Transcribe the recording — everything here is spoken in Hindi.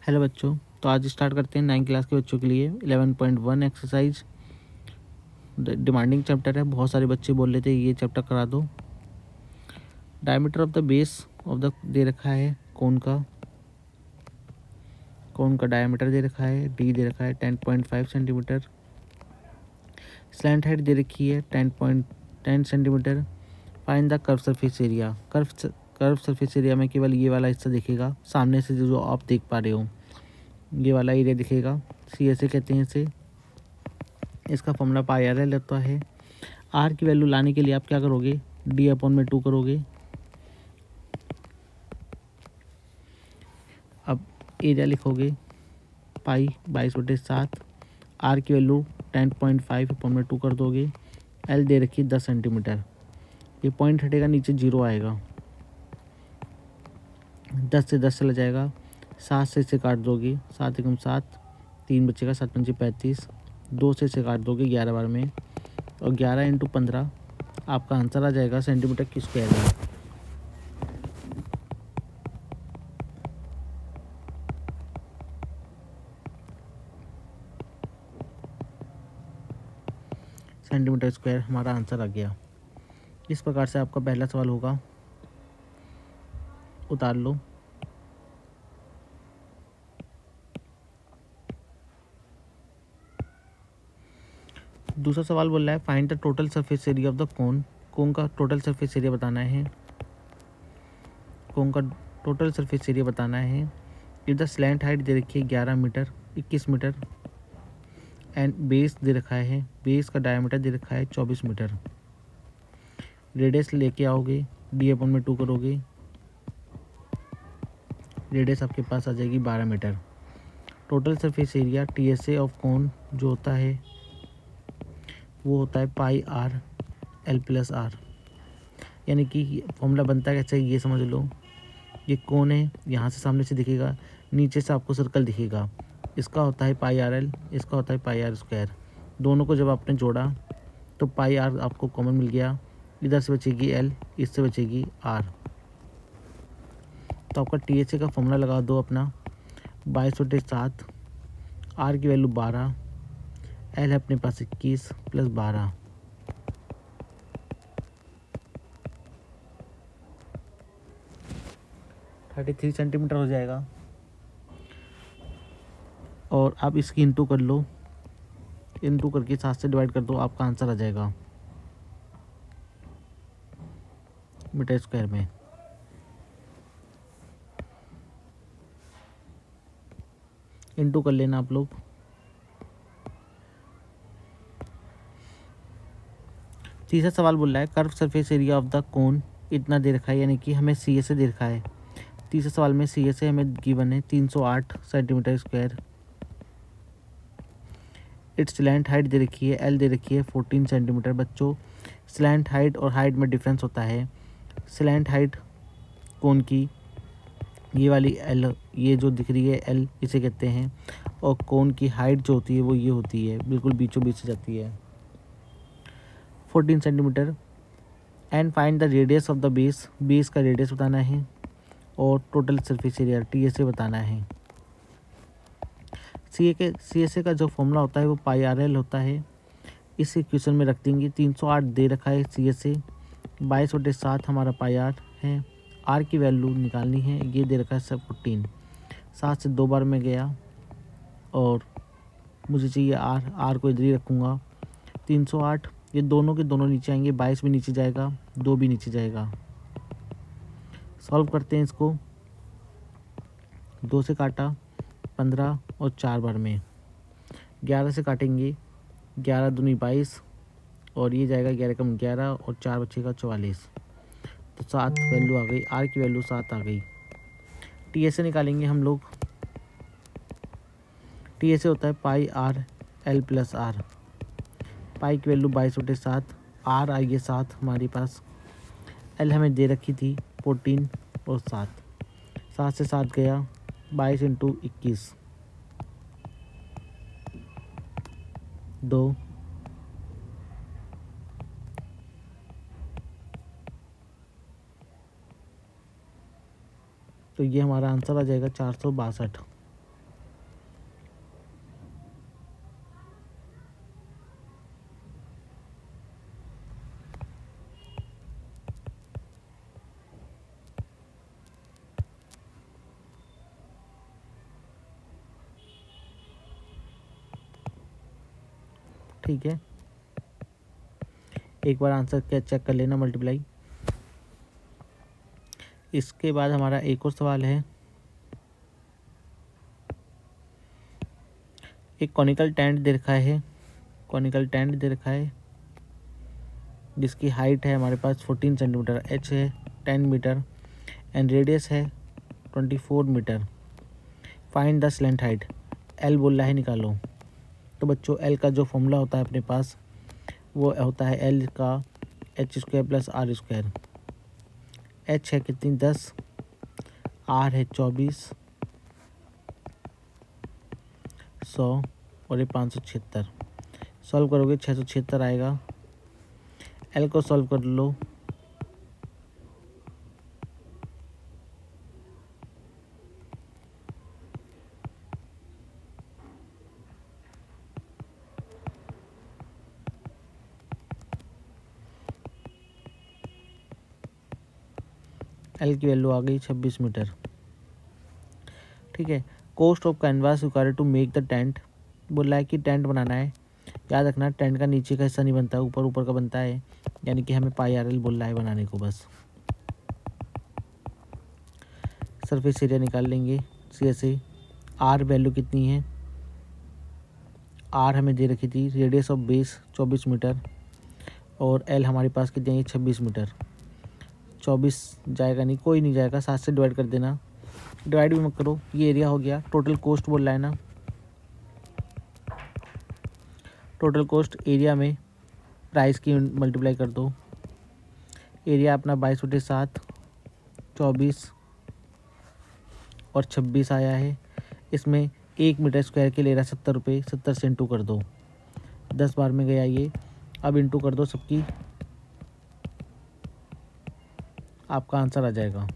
हेलो बच्चों, तो आज स्टार्ट करते हैं 9 क्लास के बच्चों के लिए 11.1 एक्सरसाइज। डिमांडिंग चैप्टर है, बहुत सारे बच्चे बोल रहे थे ये चैप्टर करा दो। Diameter of the base of the they रखा है कोन का डायमीटर दे रखा है, डी दे रखा है 10.5 सेंटीमीटर। स्लैंट हाइट दे रखी है 10.10 centimetre. Find the curve surface area. Curve surface area में केवल ये वाला हिस्सा दिखेगा, सामने से जो आप देख पा रहे हो ये वाला एरिया दिखेगा, सी ऐसे कहते हैं इसे। इसका फॉर्मूला पाई आर एल होता है। आर की वैल्यू लाने के लिए आप क्या करोगे, डी अपॉन में 2 करोगे। अब एरिया लिखोगे पाई 22/7। आर की वैल्यू 10.5 अपॉन में 2 कर दोगे। एल दे रखी 10 सेंटीमीटर। ये पॉइंट हटेगा, नीचे 0 आएगा, 10 से 10 चला जाएगा, 7 से इसे काट दोगे, 7 एकम 7, 3 बचेगा, 7 पंचे 35, 2 से इसे काट दोगे 11 बार में, और 11 इंटू 15 आपका आंसर आ जाएगा सेंटीमीटर की स्क्वायर में। सेंटीमीटर स्क्वायर हमारा आंसर आ गया। इस प्रकार से आपका पहला सवाल होगा, उतार लो। दूसरा सवाल बोल रहा है find the total surface area of the cone का टोटल सरफेस एरिया बताना है। कोन का टोटल सरफेस एरिया बताना है। इफ द स्लैंट हाइट दे रखी है 11 मीटर 21 मीटर एंड बेस दे रखा है, बेस का डायमीटर दे रखा है 24 मीटर। रेडियस लेके आओगे, डी अपॉन में 2 करोगे, रेडियस आपके पास आ जाएगी 12 metre. Total surface area T S A of cone जो होता है वो होता है pi R L plus R. यानी कि फॉर्मूला बनता है कैसे, ये समझ लो। ये कोन है, यहाँ से सामने से दिखेगा, नीचे से आपको सर्कल दिखेगा, इसका होता है पाई आर एल, इसका होता है पाई आर स्क्वायर। दोनों को जब आपने जोड़ा तो पाई आर आपको कॉमन मिल गया, इधर से बचेगी एल, इससे बचेगी आर। तो आपका टी एच ए का फॉर्मूला लगा दो अपना 22/7, आर की वैल्यू 12, एल है अपने पास 21 प्लस 12, 33 सेंटीमीटर हो जाएगा। और आप इसकी इंटू कर लो, इंटू करके 7 से डिवाइड कर दो, आपका आंसर आ जाएगा मीटर स्क्वायर में। इंटू कर लेना आप लोग। तीसरा सवाल बोल रहा है curve surface area of the cone इतना दे रखा है, यानी कि हमें सी एस ए दे रखा है। तीसरे सवाल में सी एस ए हमें गिवन है 308 centimetre square. It's slant height दे रखी है, एल दे रखी है 14 सेंटीमीटर। बच्चों, स्लैंट हाइट और हाइट में डिफरेंस होता है। स्लैंट हाइट कोन की ये वाली एल, ये जो दिख रही है एल, इसे कहते हैं, और कोन की हाइट जो होती है वो ये होती है, बिल्कुल बीचों बीच से जाती है 14 centimetre. And find the radius of the base, base का रेडियस बताना है, और total surface area T S ए बताना है। सी एस ए का जो फॉर्मूला होता है वो पाई आर एल होता है। इस इक्वेशन में रख देंगे, 308 दे रखा है सी एस ए, 22/7 हमारा पाई आर है। आर की वैल्यू निकालनी है, ये दे रखा है सब 14, 7 से 2 बार में गया, और मुझे चाहिए आर, आर को इधर ही रखूँगा। 308 ये दोनों के दोनों नीचे आएंगे, 22 भी नीचे जाएगा, 2 भी नीचे जाएगा। सॉल्व करते हैं इसको, 2 से काटा 15 और 4 बार में, 11 से काटेंगे, 11 दूनी 22, और ये जाएगा 11 कम 11, और 4 बचेगा 44। तो 7 वैल्यू आ गई, आर की वैल्यू 7 आ गई। टी एस ए निकालेंगे हम लोग। टी एस ए होता है pi R L plus are. पाई की वैल्यू 22/7, आर आई है 7 हमारे पास, एल हमें दे रखी थी 14 और 7, 7 से 7 गया, 22 इंटू 21, 2, तो ये हमारा आंसर आ जाएगा 462। ठीक है, एक बार आंसर क्या चेक कर लेना मल्टीप्लाई। इसके बाद हमारा एक और सवाल है, एक कॉनिकल टेंट दे रखा है, कॉनिकल टेंट दे रखा है जिसकी हाइट है हमारे पास 14 सेंटीमीटर, एच है 10 मीटर एंड रेडियस है 24 metre. Find the slant height, L बोल रहा है निकालो। तो बच्चों एल का जो फॉर्मूला होता है अपने पास वो होता है एल का H square plus R square. H है कितनी 10, आर है 24, 100 और ये 576। सॉल्व करोगे 676 आएगा। एल को सॉल्व कर लो, एल की वैल्यू आ गई 26 मीटर। ठीक है, cost of canvas required to make the tent, बोल रहा है कि टेंट बनाना है। याद रखना टेंट का नीचे का हिस्सा नहीं बनता, ऊपर ऊपर का बनता है, यानी कि हमें पाई आर एल बोल रहा है बनाने को बस। सरफेस एरिया निकाल लेंगे सी से। आर वैल्यू कितनी है, आर हमें दे रखी थी रेडियस ऑफ बेस 24 मीटर और एल हमारे पास कितनी है 26 मीटर। 24 जाएगा नहीं, कोई नहीं जाएगा, 7 से डिवाइड कर देना, डिवाइड भी मत करो, ये एरिया हो गया। टोटल कोस्ट बोल रहा है ना, टोटल कोस्ट एरिया में प्राइस की मल्टीप्लाई कर दो। एरिया अपना 22/7, 24 और 26 आया है। इसमें 1 मीटर स्क्वायर के ले रहा है 70 रुपये, 70 से इंटू कर दो, 10 बार में गया ये। अब इंटू कर दो सबकी, आपका आंसर आ जाएगा।